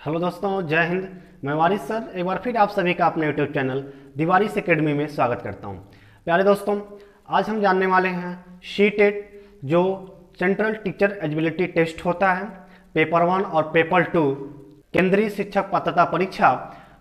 Hello दोस्तों, जय हिंद। मैं वारिस सर एक बार फिर आप सभी का अपने यूट्यूब चैनल दिवारिस एकेडमी में स्वागत करता हूं। प्यारे दोस्तों, आज हम जानने वाले हैं सी-टेट जो सेंट्रल टीचर एलिजिबिलिटी टेस्ट होता है, पेपर 1 और पेपर 2 केंद्रीय शिक्षक पात्रता परीक्षा।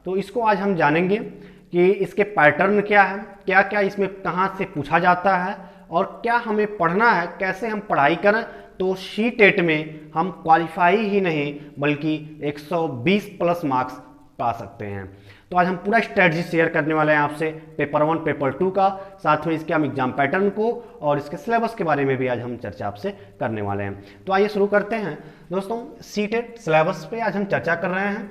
तो इसको आज हम जानेंगे कि इसके पैटर्न क्या है, क्या क्या इसमें कहाँ से पूछा जाता है और क्या हमें पढ़ना है, कैसे हम पढ़ाई करें तो सी-टेट में हम क्वालिफाई ही नहीं बल्कि 120 प्लस मार्क्स पा सकते हैं। तो आज हम पूरा स्ट्रेटजी शेयर करने वाले हैं आपसे पेपर 1 पेपर 2 का, साथ में इसके हम एग्जाम पैटर्न को और इसके सिलेबस के बारे में भी आज हम चर्चा आपसे करने वाले हैं। तो आइए शुरू करते हैं दोस्तों। सी-टेट सिलेबस पे आज हम चर्चा कर रहे हैं।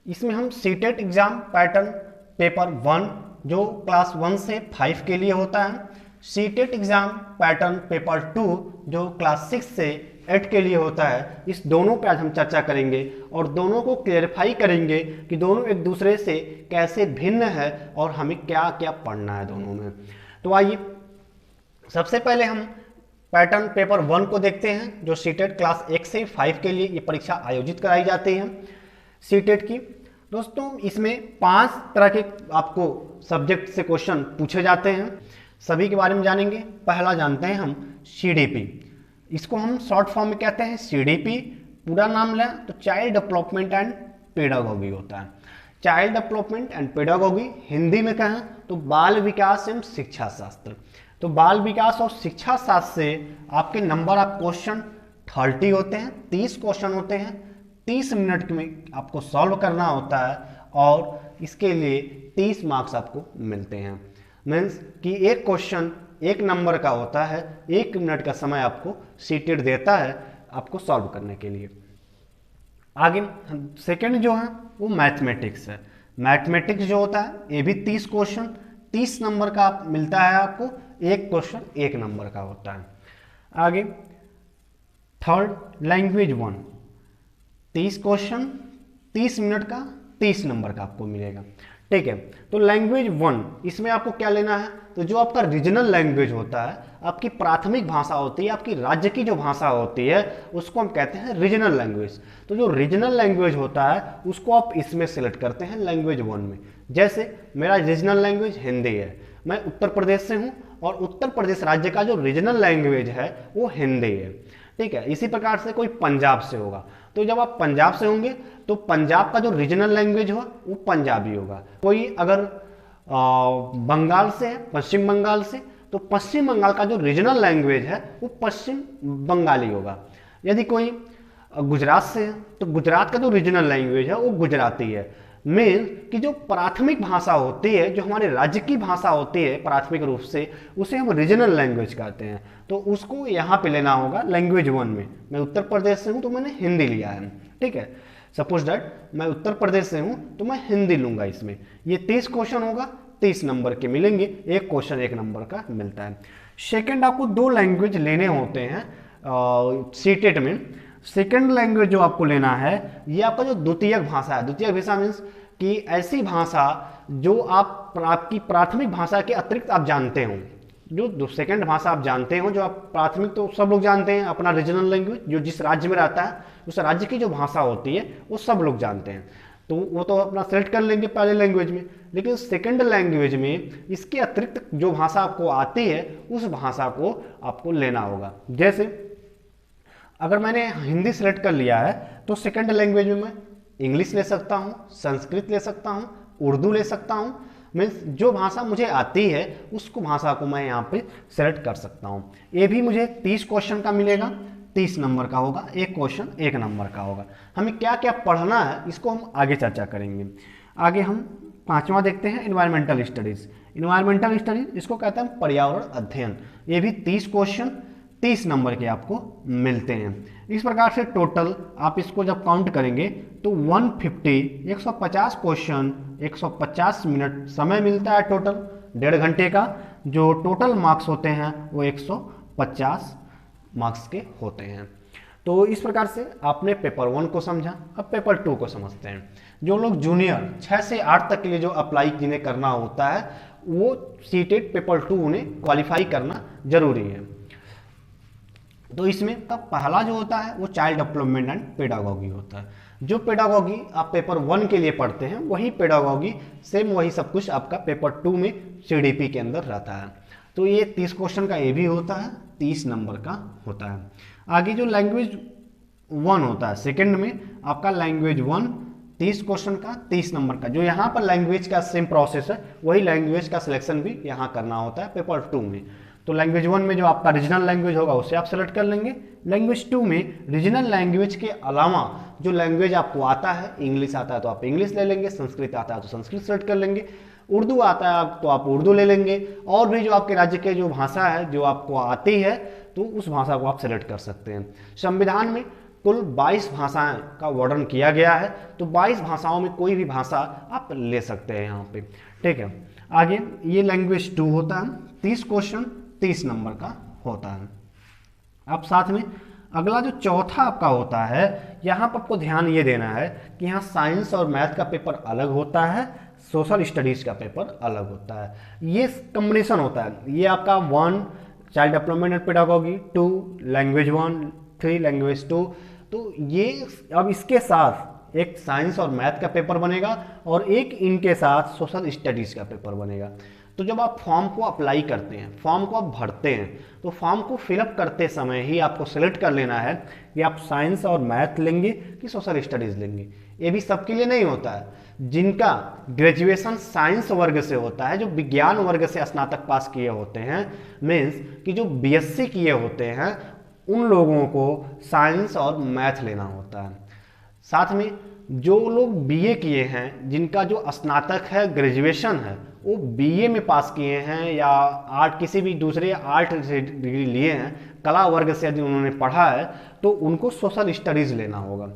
इसमें हम सी-टेट एग्जाम पैटर्न पेपर 1 जो क्लास 1 से 5 के लिए होता है, सी-टेट एग्जाम पैटर्न पेपर 2 जो क्लास 6 से 8 के लिए होता है, इस दोनों पे आज हम चर्चा करेंगे और दोनों को क्लियरिफाई करेंगे कि दोनों एक दूसरे से कैसे भिन्न है और हमें क्या क्या पढ़ना है दोनों में। तो आइए सबसे पहले हम पैटर्न पेपर 1 को देखते हैं जो सी-टेट क्लास 1 से 5 के लिए ये परीक्षा आयोजित कराई जाती है सी-टेट की। दोस्तों, इसमें 5 तरह के आपको सब्जेक्ट से क्वेश्चन पूछे जाते हैं, सभी के बारे में जानेंगे। पहला जानते हैं हम CDP, इसको हम शॉर्ट फॉर्म में कहते हैं CDP। पूरा नाम लें तो चाइल्ड डेवलपमेंट एंड पेडागोगी होता है। Child development and pedagogy Hindi में कहें तो बाल विकास एवं शिक्षा शास्त्र। तो बाल विकास और शिक्षा शास्त्र से आपके नंबर ऑफ क्वेश्चन 30 होते हैं, 30 क्वेश्चन होते हैं, 30 मिनट में आपको सॉल्व करना होता है और इसके लिए 30 मार्क्स आपको मिलते हैं। मीन्स कि एक क्वेश्चन 1 नंबर का होता है, 1 मिनट का समय आपको सी-टेट देता है आपको सॉल्व करने के लिए। आगे सेकंड जो है वो मैथमेटिक्स है। मैथमेटिक्स जो होता है ये भी 30 क्वेश्चन 30 नंबर का मिलता है आपको, एक क्वेश्चन 1 नंबर का होता है। आगे थर्ड लैंग्वेज 1, 30 क्वेश्चन 30 मिनट का 30 नंबर का आपको मिलेगा। ठीक है, तो लैंग्वेज 1 इसमें आपको क्या लेना है, तो जो आपका रीजनल लैंग्वेज होता है, आपकी प्राथमिक भाषा होती है, आपकी राज्य की जो भाषा होती है उसको हम कहते हैं रीजनल लैंग्वेज। तो जो रीजनल लैंग्वेज होता है उसको आप इसमें सिलेक्ट करते हैं लैंग्वेज 1 में। जैसे मेरा रीजनल लैंग्वेज हिंदी है, मैं उत्तर प्रदेश से हूँ और उत्तर प्रदेश राज्य का जो रीजनल लैंग्वेज है वो हिंदी है। ठीक है, इसी प्रकार से कोई पंजाब से होगा, तो जब आप पंजाब से होंगे तो पंजाब का जो रीजनल लैंग्वेज हो वो पंजाबी होगा। कोई अगर बंगाल से है, पश्चिम बंगाल से, तो पश्चिम बंगाल का जो रीजनल लैंग्वेज है वो पश्चिम बंगाली होगा। यदि कोई गुजरात से है तो गुजरात का जो रीजनल लैंग्वेज है वो गुजराती है। मीन कि जो प्राथमिक भाषा होती है, जो हमारे राज्य की भाषा होती है प्राथमिक रूप से, उसे हम रीजनल लैंग्वेज कहते हैं। तो उसको यहाँ पे लेना होगा लैंग्वेज 1 में। मैं उत्तर प्रदेश से हूँ तो मैंने हिंदी लिया है। ठीक है, सपोज दैट मैं उत्तर प्रदेश से हूँ तो मैं हिंदी लूंगा इसमें। ये 30 क्वेश्चन होगा, 30 नंबर के मिलेंगे, एक क्वेश्चन 1 नंबर का मिलता है। सेकेंड, आपको 2 लैंग्वेज लेने होते हैं सी-टेट में। सेकेंड लैंग्वेज जो आपको लेना है ये आपका जो द्वितीयक भाषा है। द्वितीयक भाषा मीन्स कि ऐसी भाषा जो आपकी प्राथमिक भाषा के अतिरिक्त आप जानते हो, जो सेकंड भाषा आप जानते हो, जो आप प्राथमिक तो सब लोग जानते हैं, अपना रीजनल लैंग्वेज जो जिस राज्य में रहता है उस राज्य की जो भाषा होती है वो सब लोग जानते हैं, तो वो तो अपना सेलेक्ट कर लेंगे पहले लैंग्वेज में। लेकिन सेकंड लैंग्वेज में इसके अतिरिक्त जो भाषा आपको आती है उस भाषा को आपको लेना होगा। जैसे अगर मैंने हिंदी सेलेक्ट कर लिया है तो सेकंड लैंग्वेज में मैं इंग्लिश ले सकता हूँ, संस्कृत ले सकता हूँ, उर्दू ले सकता हूँ। मीन्स जो भाषा मुझे आती है उसको भाषा को मैं यहाँ पे सेलेक्ट कर सकता हूँ। ये भी मुझे 30 क्वेश्चन का मिलेगा, 30 नंबर का होगा, एक क्वेश्चन 1 नंबर का होगा। हमें क्या क्या पढ़ना है इसको हम आगे चर्चा करेंगे। आगे हम 5वां देखते हैं एनवायरमेंटल स्टडीज। एनवायरमेंटल स्टडीज इसको कहते हैं पर्यावरण अध्ययन। ये भी 30 क्वेश्चन 30 नंबर के आपको मिलते हैं। इस प्रकार से टोटल आप इसको जब काउंट करेंगे तो 150 क्वेश्चन 150 मिनट समय मिलता है टोटल, 1.5 घंटे का। जो टोटल मार्क्स होते हैं वो 150 मार्क्स के होते हैं। तो इस प्रकार से आपने पेपर 1 को समझा। अब पेपर 2 को समझते हैं। जो लोग जूनियर 6 से 8 तक के लिए जो अप्लाई जिन्हें करना होता है वो सी-टेट पेपर 2 उन्हें क्वालिफाई करना जरूरी है। तो इसमें का पहला जो होता है वो चाइल्ड डेवलपमेंट एंड पेडागोगी होता है। जो पेडागोगी आप पेपर 1 के लिए पढ़ते हैं वही पेडागोगी सेम वही सब कुछ आपका पेपर 2 में सीडीपी के अंदर रहता है। तो ये 30 क्वेश्चन का ये भी होता है, 30 नंबर का होता है। आगे जो लैंग्वेज 1 होता है सेकंड में आपका लैंग्वेज 1 30 क्वेश्चन का 30 नंबर का, जो यहाँ पर लैंग्वेज का सेम प्रोसेस है वही लैंग्वेज का सिलेक्शन भी यहाँ करना होता है पेपर 2 में। तो लैंग्वेज 1 में जो आपका रीजनल लैंग्वेज होगा उसे आप सेलेक्ट कर लेंगे। लैंग्वेज 2 में रीजनल लैंग्वेज के अलावा जो लैंग्वेज आपको आता है, इंग्लिश आता है तो आप इंग्लिश ले लेंगे, संस्कृत आता है तो संस्कृत सेलेक्ट कर लेंगे, उर्दू आता है तो आप उर्दू ले लेंगे, और भी जो आपके राज्य के जो भाषा है जो आपको आती है तो उस भाषा को आप सेलेक्ट कर सकते हैं। संविधान में कुल 22 भाषाएं का वर्णन किया गया है, तो 22 भाषाओं में कोई भी भाषा आप ले सकते हैं यहाँ पे, ठीक है। आगे ये लैंग्वेज 2 होता है, 30 क्वेश्चन 30 नंबर का होता है। अब साथ में अगला जो चौथा आपका होता है, यहाँ पर आपको ध्यान ये देना है कि यहाँ साइंस और मैथ का पेपर अलग होता है, सोशल स्टडीज का पेपर अलग होता है। ये कॉम्बिनेशन होता है, ये आपका 1 child development and pedagogy, 2 language 1, 3 language 2। तो ये अब इसके साथ एक साइंस और मैथ का पेपर बनेगा और एक इनके साथ सोशल स्टडीज का पेपर बनेगा। तो जब आप फॉर्म को अप्लाई करते हैं, फॉर्म को आप भरते हैं, तो फॉर्म को फिलअप करते समय ही आपको सेलेक्ट कर लेना है कि आप साइंस और मैथ लेंगे कि सोशल स्टडीज लेंगे। ये भी सबके लिए नहीं होता है, जिनका ग्रेजुएशन साइंस वर्ग से होता है, जो विज्ञान वर्ग से स्नातक पास किए होते हैं, मीन्स कि जो बीएससी किए होते हैं, उन लोगों को साइंस और मैथ लेना होता है। साथ में जो लोग बीए किए हैं, जिनका जो स्नातक है, ग्रेजुएशन है, वो बीए में पास किए हैं या आर्ट किसी भी दूसरे आर्ट से डिग्री लिए हैं, कला वर्ग से यदि उन्होंने पढ़ा है, तो उनको सोशल स्टडीज लेना होगा,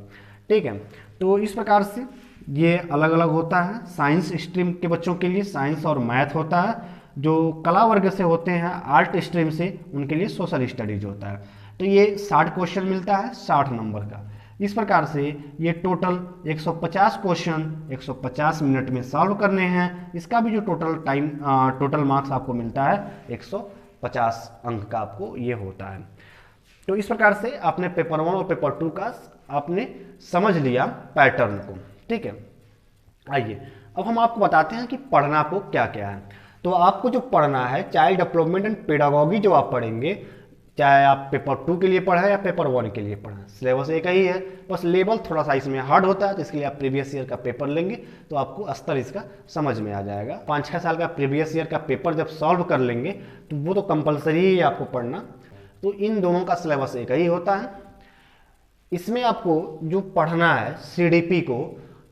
ठीक है। तो इस प्रकार से ये अलग अलग होता है। साइंस स्ट्रीम के बच्चों के लिए साइंस और मैथ होता है, जो कला वर्ग से होते हैं आर्ट स्ट्रीम से, उनके लिए सोशल स्टडीज होता है। तो ये 60 क्वेश्चन मिलता है 60 नंबर का। इस प्रकार से ये टोटल 150 क्वेश्चन 150 मिनट में सॉल्व करने हैं। इसका भी जो टोटल मार्क्स आपको मिलता है 150 अंक का आपको ये होता है। तो इस प्रकार से आपने पेपर 1 और पेपर 2 का आपने समझ लिया पैटर्न को, ठीक है। आइए अब हम आपको बताते हैं कि पढ़ना को क्या क्या है। तो आपको जो पढ़ना है चाइल्ड डेवलपमेंट एंड पेडागोगी जो आप पढ़ेंगे, चाहे आप पेपर 2 के लिए पढ़ें या पेपर 1 के लिए पढ़ें, सिलेबस एक ही है, बस लेवल थोड़ा सा इसमें हार्ड होता है, तो इसके लिए आप प्रीवियस ईयर का पेपर लेंगे तो आपको स्तर इसका समझ में आ जाएगा। 5-6 साल का प्रीवियस ईयर का पेपर जब सॉल्व कर लेंगे तो वो तो कंपलसरी ही है आपको पढ़ना। तो इन दोनों का सिलेबस एक ही होता है। इसमें आपको जो पढ़ना है सीडीपी को,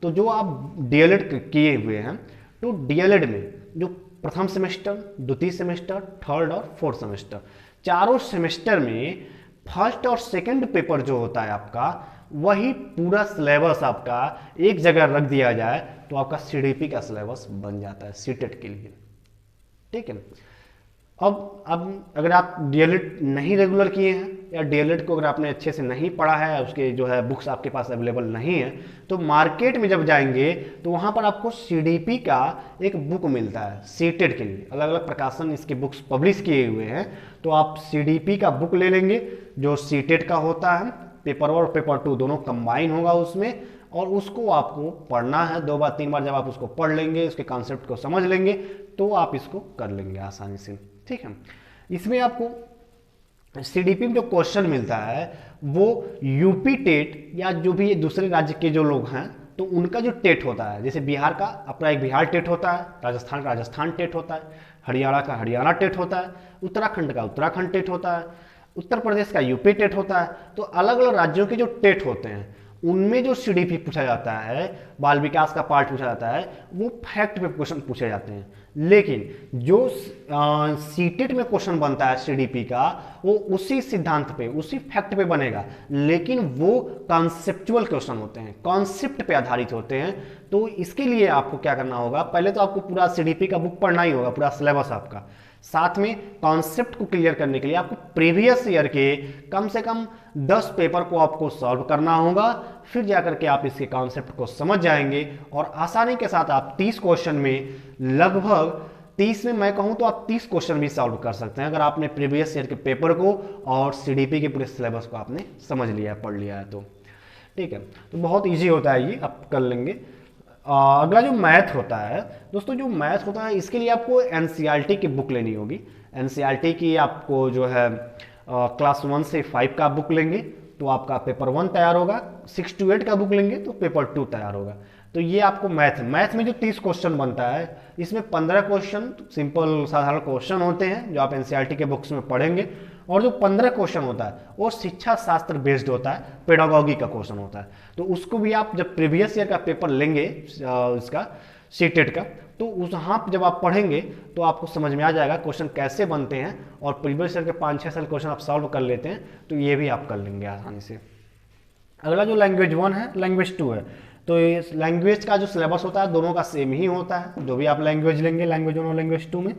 तो जो आप डीएलएड किए हुए हैं, तो डीएलएड में जो प्रथम सेमेस्टर, द्वितीय सेमेस्टर, थर्ड और फोर्थ सेमेस्टर, चारों सेमेस्टर में फर्स्ट और सेकंड पेपर जो होता है आपका, वही पूरा सिलेबस आपका एक जगह रख दिया जाए तो आपका सीडीपी का सिलेबस बन जाता है सीटेट के लिए, ठीक है। अब अगर आप डीएलएड नहीं रेगुलर किए हैं या डीएलएड को अगर आपने अच्छे से नहीं पढ़ा है, उसके जो है बुक्स आपके पास अवेलेबल नहीं है, तो मार्केट में जब जाएंगे तो वहाँ पर आपको सीडीपी का एक बुक मिलता है सीटेट के लिए। अलग अलग प्रकाशन इसके बुक्स पब्लिश किए हुए हैं, तो आप सीडीपी का बुक ले लेंगे जो सीटेट का होता है। पेपर 1 और पेपर 2 दोनों कंबाइन होगा उसमें, और उसको आपको पढ़ना है 2 बार 3 बार। जब आप उसको पढ़ लेंगे, उसके कॉन्सेप्ट को समझ लेंगे, तो आप इसको कर लेंगे आसानी से, ठीक है। इसमें आपको सीडीपी में जो क्वेश्चन मिलता है वो यूपी टेट या जो भी दूसरे राज्य के जो लोग हैं तो उनका जो टेट होता है, जैसे बिहार का अपना एक बिहार टेट होता है, राजस्थान का राजस्थान टेट होता है, हरियाणा का हरियाणा टेट होता है, उत्तराखंड का उत्तराखंड टेट होता है, उत्तर प्रदेश का यूपी टेट होता है। तो अलग अलग राज्यों के जो टेट होते हैं उनमें जो सीडीपी पूछा जाता है, बाल विकास का पार्ट पूछा जाता है, वो फैक्ट पे क्वेश्चन पूछे जाते हैं। लेकिन जो सीटेट में क्वेश्चन बनता है सीडीपी का, वो उसी सिद्धांत पे, उसी फैक्ट पे बनेगा, लेकिन वो कॉन्सेप्चुअल क्वेश्चन होते हैं, कॉन्सेप्ट पे आधारित होते हैं। तो इसके लिए आपको क्या करना होगा, पहले तो आपको पूरा सीडीपी का बुक पढ़ना ही होगा, पूरा सिलेबस आपका। साथ में कॉन्सेप्ट को क्लियर करने के लिए आपको प्रीवियस ईयर के कम से कम 10 पेपर को आपको सॉल्व करना होगा, फिर जाकर के आप इसके कॉन्सेप्ट को समझ जाएंगे और आसानी के साथ आप 30 क्वेश्चन में लगभग 30 में मैं कहूं तो आप 30 क्वेश्चन भी सॉल्व कर सकते हैं, अगर आपने प्रीवियस ईयर के पेपर को और सीडीपी के पूरे सिलेबस को आपने समझ लिया है, पढ़ लिया है। तो ठीक है, तो बहुत ईजी होता है, ये आप कर लेंगे। अगला जो मैथ होता है दोस्तों, जो मैथ होता है इसके लिए आपको एनसीईआरटी की बुक लेनी होगी। एनसीईआरटी की आपको जो है क्लास 1 से 5 का बुक लेंगे तो आपका पेपर 1 तैयार होगा, 6 to 8 का बुक लेंगे तो पेपर 2 तैयार होगा। तो ये आपको मैथ में जो 30 क्वेश्चन बनता है, इसमें 15 क्वेश्चन सिंपल साधारण क्वेश्चन होते हैं जो आप एनसीईआरटी के बुक्स में पढ़ेंगे, और जो 15 क्वेश्चन होता है वो शिक्षा शास्त्र बेस्ड होता है, पेडागॉगी का क्वेश्चन होता है। तो उसको भी आप जब प्रीवियस ईयर का पेपर लेंगे इसका सीटेट का, तो वहाँ जब आप पढ़ेंगे तो आपको समझ में आ जाएगा क्वेश्चन कैसे बनते हैं, और प्रीवियस ईयर के 5-6 साल क्वेश्चन आप सॉल्व कर लेते हैं तो ये भी आप कर लेंगे आसानी से। अगला जो लैंग्वेज 1 है, लैंग्वेज 2 है, तो इस लैंग्वेज का जो सिलेबस होता है दोनों का सेम ही होता है। जो भी आप लैंग्वेज लेंगे लैंग्वेज 1 और लैंग्वेज 2 में,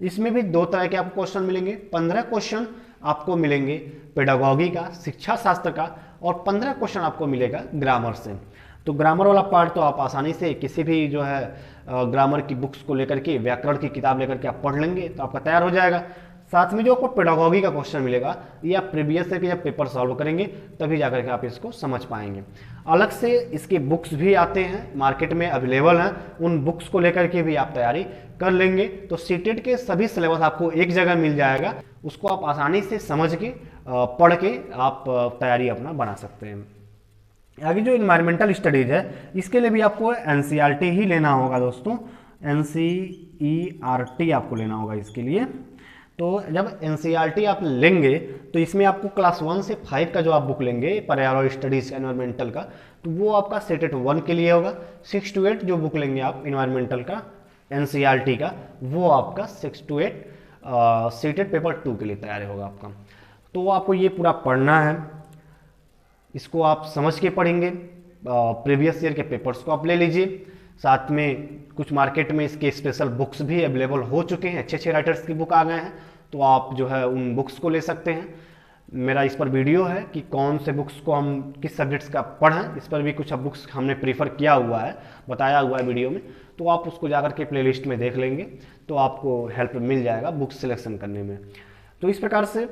इसमें भी 2 तरह के आपको क्वेश्चन मिलेंगे। 15 क्वेश्चन आपको मिलेंगे पेडागॉगी का, शिक्षा शास्त्र का, और 15 क्वेश्चन आपको मिलेगा ग्रामर से। तो ग्रामर वाला पार्ट तो आप आसानी से किसी भी जो है ग्रामर की बुक्स को लेकर के, व्याकरण की किताब लेकर के आप पढ़ लेंगे तो आपका तैयार हो जाएगा। साथ में जो आपको पेडागॉगी का क्वेश्चन मिलेगा ये आप प्रीवियस ईयर के जब पेपर सॉल्व करेंगे तभी जाकर के आप इसको समझ पाएंगे। अलग से इसके बुक्स भी आते हैं, मार्केट में अवेलेबल हैं, उन बुक्स को लेकर के भी आप तैयारी कर लेंगे तो सीटेट के सभी सिलेबस आपको एक जगह मिल जाएगा, उसको आप आसानी से समझ के पढ़ के आप तैयारी अपना बना सकते हैं। आगे जो इन्वायरमेंटल स्टडीज है इसके लिए भी आपको एनसीईआरटी ही लेना होगा दोस्तों, एनसीईआरटी आपको लेना होगा इसके लिए। तो जब एनसीईआरटी आप लेंगे तो इसमें आपको क्लास 1 से 5 का जो आप बुक लेंगे पर्यावरण स्टडीज एनवायरमेंटल का, तो वो आपका सीटेट 1 के लिए होगा। 6 to 8 जो बुक लेंगे आप इन्वायरमेंटल का एनसीईआरटी का, वो आपका 6 to 8 सीटेट पेपर 2 के लिए तैयार होगा आपका। तो आपको ये पूरा पढ़ना है, इसको आप समझ के पढ़ेंगे। प्रीवियस ईयर के पेपर्स को आप ले लीजिए, साथ में कुछ मार्केट में इसके स्पेशल बुक्स भी अवेलेबल हो चुके हैं, अच्छे अच्छे राइटर्स की बुक आ गए हैं, तो आप जो है उन बुक्स को ले सकते हैं। मेरा इस पर वीडियो है कि कौन से बुक्स को हम किस सब्जेक्ट्स का पढ़ें, इस पर भी कुछ बुक्स हमने प्रीफर किया हुआ है, बताया हुआ है वीडियो में, तो आप उसको जाकर के प्लेलिस्ट में देख लेंगे तो आपको हेल्प मिल जाएगा बुक सिलेक्शन करने में। तो इस प्रकार से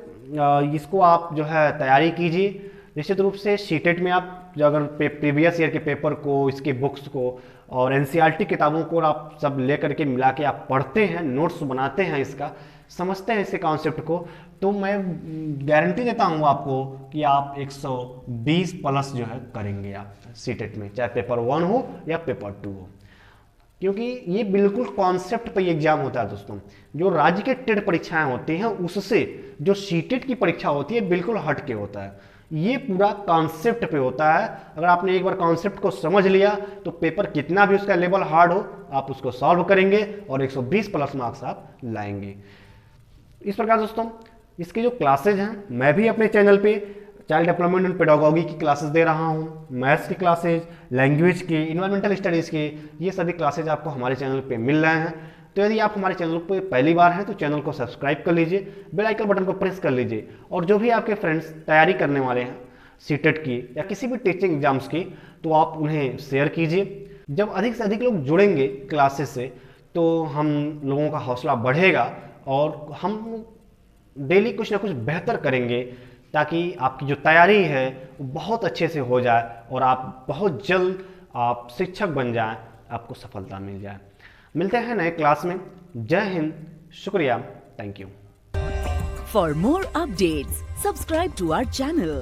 इसको आप जो है तैयारी कीजिए। निश्चित रूप से सीटेट में आप जो अगर प्रीवियस ईयर के पेपर को, इसके बुक्स को और एनसीईआरटी किताबों को आप सब लेकर के मिला के आप पढ़ते हैं, नोट्स बनाते हैं, इसका समझते हैं इसके कॉन्सेप्ट को, तो मैं गारंटी देता हूँ आपको कि आप 120 प्लस जो है करेंगे आप सीटेट में, चाहे पेपर 1 हो या पेपर 2 हो, क्योंकि ये बिल्कुल कॉन्सेप्ट पे एग्जाम होता है दोस्तों। जो राज्य के टेट परीक्षाएं होती हैं उससे जो सीटेट की परीक्षा होती है बिल्कुल हट के होता है, ये पूरा कॉन्सेप्ट पे होता है। अगर आपने एक बार कॉन्सेप्ट को समझ लिया तो पेपर कितना भी उसका लेवल हार्ड हो आप उसको सॉल्व करेंगे और 120 प्लस मार्क्स आप लाएंगे। इस प्रकार दोस्तों इसकी जो क्लासेज हैं, मैं भी अपने चैनल पे चाइल्ड डेवलपमेंट एंड पेडागॉगी की क्लासेस दे रहा हूँ, मैथ्स की क्लासेज, लैंग्वेज की, इन्वायरमेंटल स्टडीज़ की, ये सभी क्लासेज आपको हमारे चैनल पे मिल रहे हैं। तो यदि आप हमारे चैनल पे पहली बार हैं तो चैनल को सब्सक्राइब कर लीजिए, बेल आइकन बटन को प्रेस कर लीजिए, और जो भी आपके फ्रेंड्स तैयारी करने वाले हैं सीटेट की या किसी भी टीचिंग एग्जाम्स की, तो आप उन्हें शेयर कीजिए। जब अधिक से अधिक लोग जुड़ेंगे क्लासेस से तो हम लोगों का हौसला बढ़ेगा और हम डेली कुछ ना कुछ बेहतर करेंगे, ताकि आपकी जो तैयारी है वो बहुत अच्छे से हो जाए और आप बहुत जल्द आप शिक्षक बन जाएं, आपको सफलता मिल जाए। मिलते हैं नए क्लास में। जय हिंद, शुक्रिया, thank you. For more updates, subscribe to our channel.